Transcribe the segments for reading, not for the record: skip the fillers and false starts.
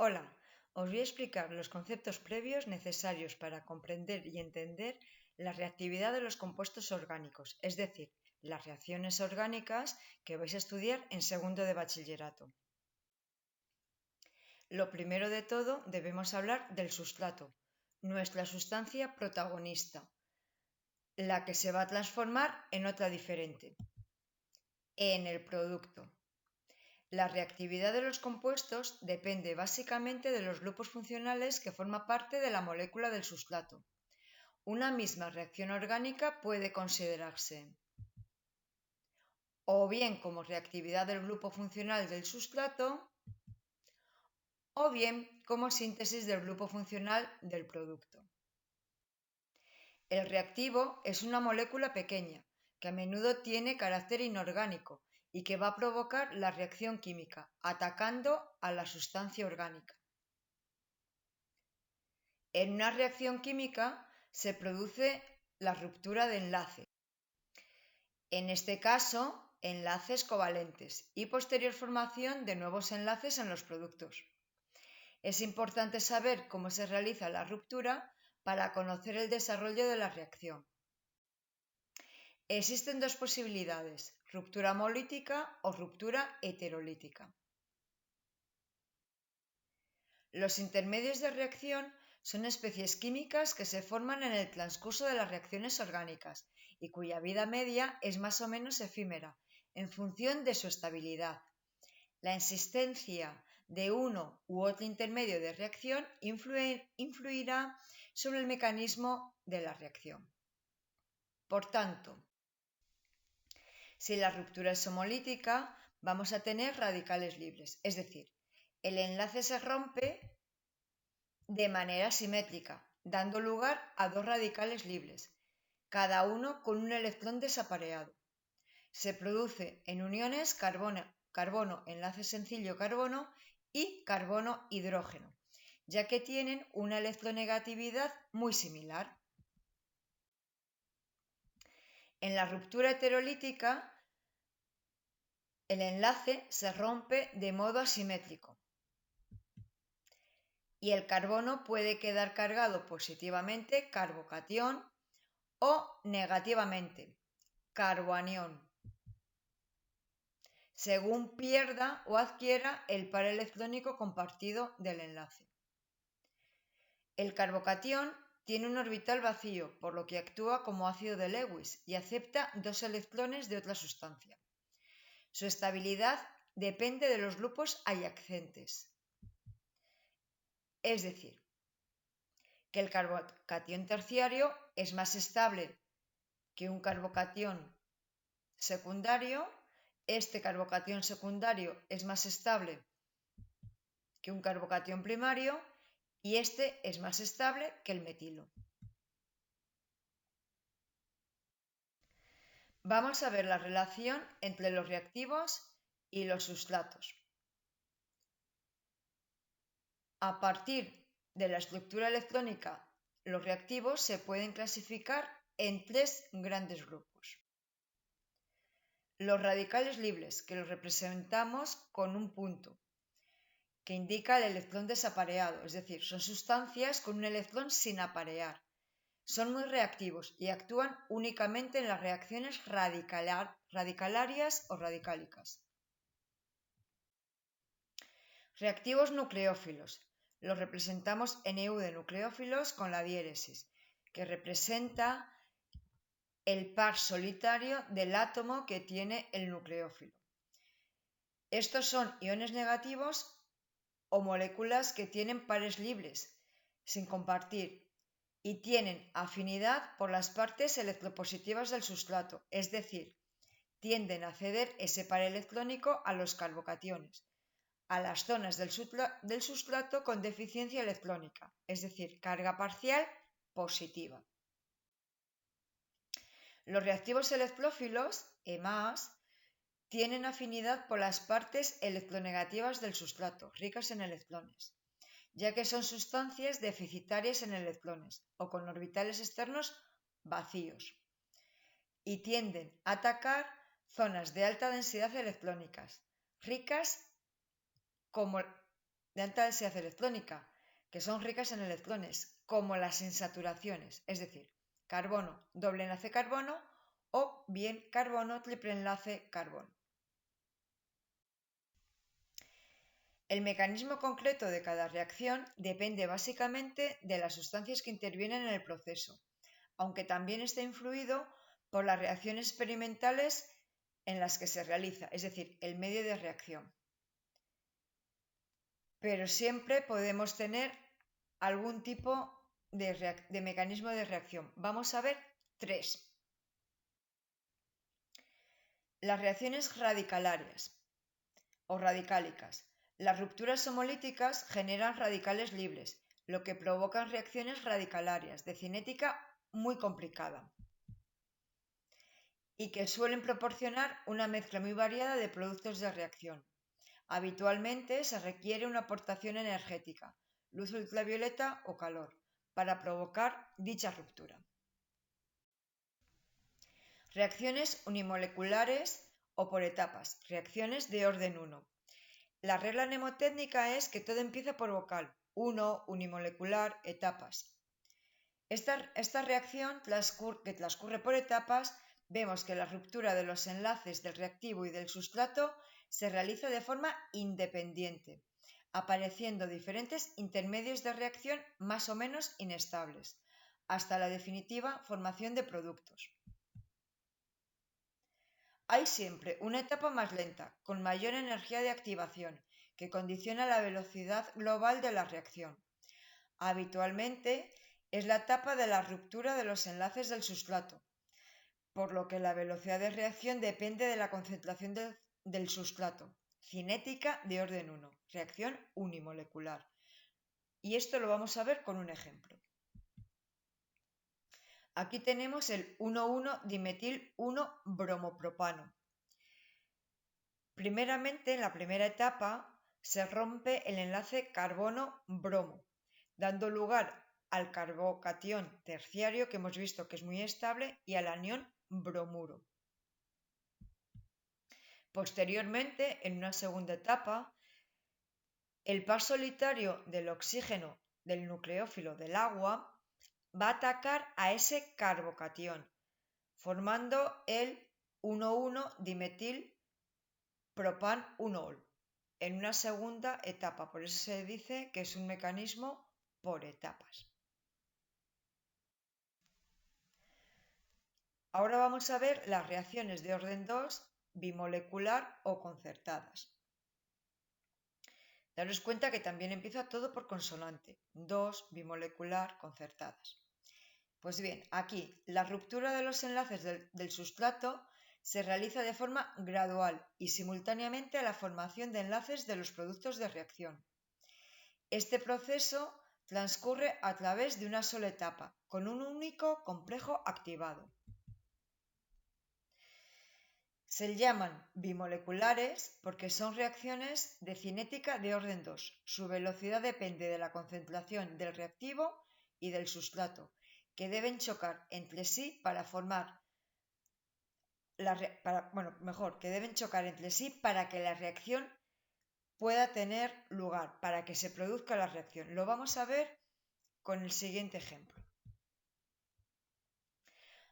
Hola, os voy a explicar los conceptos previos necesarios para comprender y entender la reactividad de los compuestos orgánicos, es decir, las reacciones orgánicas que vais a estudiar en segundo de bachillerato. Lo primero de todo, debemos hablar del sustrato, nuestra sustancia protagonista, la que se va a transformar en otra diferente, en el producto. La reactividad de los compuestos depende básicamente de los grupos funcionales que forman parte de la molécula del sustrato. Una misma reacción orgánica puede considerarse o bien como reactividad del grupo funcional del sustrato o bien como síntesis del grupo funcional del producto. El reactivo es una molécula pequeña que a menudo tiene carácter inorgánico y que va a provocar la reacción química, atacando a la sustancia orgánica. En una reacción química se produce la ruptura de enlace, en este caso, enlaces covalentes y posterior formación de nuevos enlaces en los productos. Es importante saber cómo se realiza la ruptura para conocer el desarrollo de la reacción. Existen dos posibilidades, ruptura homolítica o ruptura heterolítica. Los intermedios de reacción son especies químicas que se forman en el transcurso de las reacciones orgánicas y cuya vida media es más o menos efímera, en función de su estabilidad. La existencia de uno u otro intermedio de reacción influirá sobre el mecanismo de la reacción. Por tanto, si la ruptura es homolítica, vamos a tener radicales libres, es decir, el enlace se rompe de manera simétrica, dando lugar a dos radicales libres, cada uno con un electrón desapareado. Se produce en uniones carbono, enlace sencillo carbono y carbono-hidrógeno, ya que tienen una electronegatividad muy similar. En la ruptura heterolítica, el enlace se rompe de modo asimétrico y el carbono puede quedar cargado positivamente, carbocatión, o negativamente, carboanión, según pierda o adquiera el par electrónico compartido del enlace. El carbocatión tiene un orbital vacío, por lo que actúa como ácido de Lewis y acepta dos electrones de otra sustancia. Su estabilidad depende de los grupos adyacentes. Es decir, que el carbocatión terciario es más estable que un carbocatión secundario. Este carbocatión secundario es más estable que un carbocatión primario y este es más estable que el metilo. Vamos a ver la relación entre los reactivos y los sustratos. A partir de la estructura electrónica, los reactivos se pueden clasificar en tres grandes grupos. Los radicales libres, que los representamos con un punto, que indica el electrón desapareado, es decir, son sustancias con un electrón sin aparear. Son muy reactivos y actúan únicamente en las reacciones radicalarias o radicálicas. Reactivos nucleófilos. Los representamos NU de nucleófilos con la diéresis, que representa el par solitario del átomo que tiene el nucleófilo. Estos son iones negativos o moléculas que tienen pares libres, sin compartir, y tienen afinidad por las partes electropositivas del sustrato, es decir, tienden a ceder ese par electrónico a los carbocationes, a las zonas del sustrato con deficiencia electrónica, es decir, carga parcial positiva. Los reactivos electrófilos, E+, tienen afinidad por las partes electronegativas del sustrato, ricas en electrones, ya que son sustancias deficitarias en electrones o con orbitales externos vacíos, y tienden a atacar zonas de alta densidad electrónicas, ricas como de alta densidad electrónica, que son ricas en electrones, como las insaturaciones, es decir, carbono, doble enlace carbono o bien carbono, triple enlace carbono. El mecanismo concreto de cada reacción depende básicamente de las sustancias que intervienen en el proceso, aunque también está influido por las reacciones experimentales en las que se realiza, es decir, el medio de reacción. Pero siempre podemos tener algún tipo de mecanismo de reacción. Vamos a ver 3. Las reacciones radicalarias o radicálicas. Las rupturas homolíticas generan radicales libres, lo que provocan reacciones radicalarias de cinética muy complicada y que suelen proporcionar una mezcla muy variada de productos de reacción. Habitualmente se requiere una aportación energética, luz ultravioleta o calor, para provocar dicha ruptura. Reacciones unimoleculares o por etapas, reacciones de orden 1. La regla mnemotécnica es que todo empieza por vocal, 1, unimolecular, etapas. Esta reacción que transcurre por etapas, vemos que la ruptura de los enlaces del reactivo y del sustrato se realiza de forma independiente, apareciendo diferentes intermedios de reacción más o menos inestables, hasta la definitiva formación de productos. Hay siempre una etapa más lenta, con mayor energía de activación, que condiciona la velocidad global de la reacción. Habitualmente es la etapa de la ruptura de los enlaces del sustrato, por lo que la velocidad de reacción depende de la concentración del sustrato. Cinética de orden 1, reacción unimolecular. Y esto lo vamos a ver con un ejemplo. Aquí tenemos el 1,1-dimetil-1-bromopropano. Primeramente, en la primera etapa, se rompe el enlace carbono-bromo, dando lugar al carbocatión terciario, que hemos visto que es muy estable, y al anión bromuro. Posteriormente, en una segunda etapa, el par solitario del oxígeno del nucleófilo del agua va a atacar a ese carbocatión, formando el 1,1-dimetil-propan-1-ol en una segunda etapa. Por eso se dice que es un mecanismo por etapas. Ahora vamos a ver las reacciones de orden 2, bimolecular o concertadas. Daros cuenta que también empieza todo por consonante. 2, bimolecular, concertadas. Pues bien, aquí la ruptura de los enlaces del sustrato se realiza de forma gradual y simultáneamente a la formación de enlaces de los productos de reacción. Este proceso transcurre a través de una sola etapa, con un único complejo activado. Se llaman bimoleculares porque son reacciones de cinética de orden 2. Su velocidad depende de la concentración del reactivo y del sustrato, que deben chocar entre sí para que la reacción pueda tener lugar, para que se produzca la reacción. Lo vamos a ver con el siguiente ejemplo.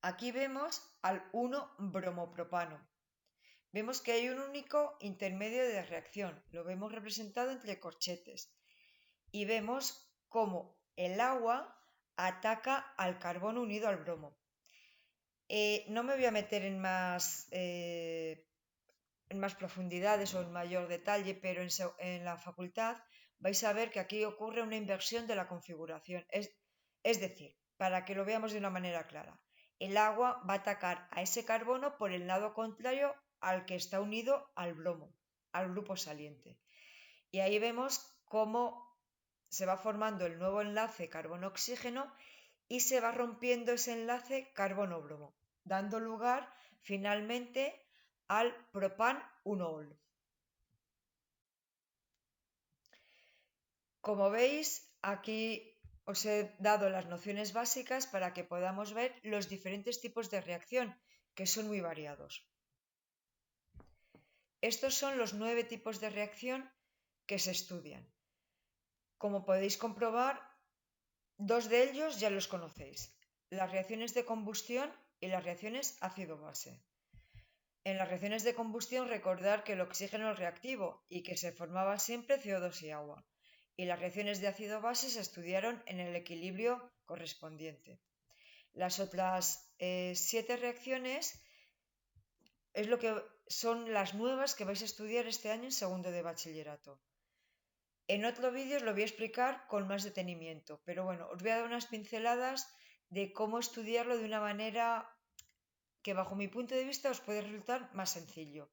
Aquí vemos al 1-bromopropano. Vemos que hay un único intermedio de reacción, lo vemos representado entre corchetes, y vemos cómo el agua ataca al carbono unido al bromo. No me voy a meter en más profundidades o en mayor detalle, pero en la facultad vais a ver que aquí ocurre una inversión de la configuración. Es decir, para que lo veamos de una manera clara, el agua va a atacar a ese carbono por el lado contrario al que está unido al bromo, al grupo saliente. Y ahí vemos cómo se va formando el nuevo enlace carbono-oxígeno y se va rompiendo ese enlace carbono-bromo, dando lugar finalmente al propan-1-ol. Como veis, aquí os he dado las nociones básicas para que podamos ver los diferentes tipos de reacción, que son muy variados. Estos son los 9 tipos de reacción que se estudian. Como podéis comprobar, dos de ellos ya los conocéis: las reacciones de combustión y las reacciones ácido-base. En las reacciones de combustión, recordar que el oxígeno es reactivo y que se formaba siempre CO2 y agua. Y las reacciones de ácido-base se estudiaron en el equilibrio correspondiente. Las otras 7 reacciones es lo que son las nuevas que vais a estudiar este año en segundo de bachillerato. En otro vídeo os lo voy a explicar con más detenimiento, pero bueno, os voy a dar unas pinceladas de cómo estudiarlo de una manera que bajo mi punto de vista os puede resultar más sencillo.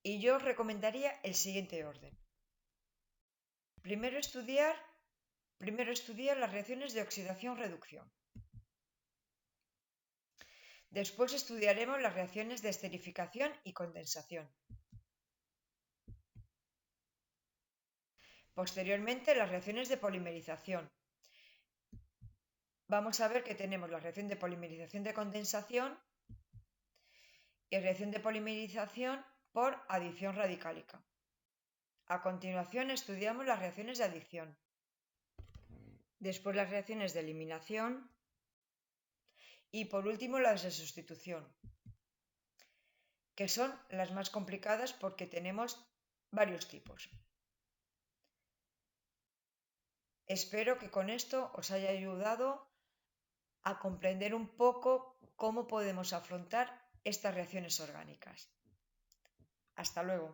Y yo os recomendaría el siguiente orden. Primero estudiar las reacciones de oxidación-reducción. Después estudiaremos las reacciones de esterificación y condensación. Posteriormente, las reacciones de polimerización. Vamos a ver que tenemos la reacción de polimerización de condensación y reacción de polimerización por adición radicálica. A continuación estudiamos las reacciones de adición. Después las reacciones de eliminación y por último las de sustitución, que son las más complicadas porque tenemos varios tipos. Espero que con esto os haya ayudado a comprender un poco cómo podemos afrontar estas reacciones orgánicas. Hasta luego.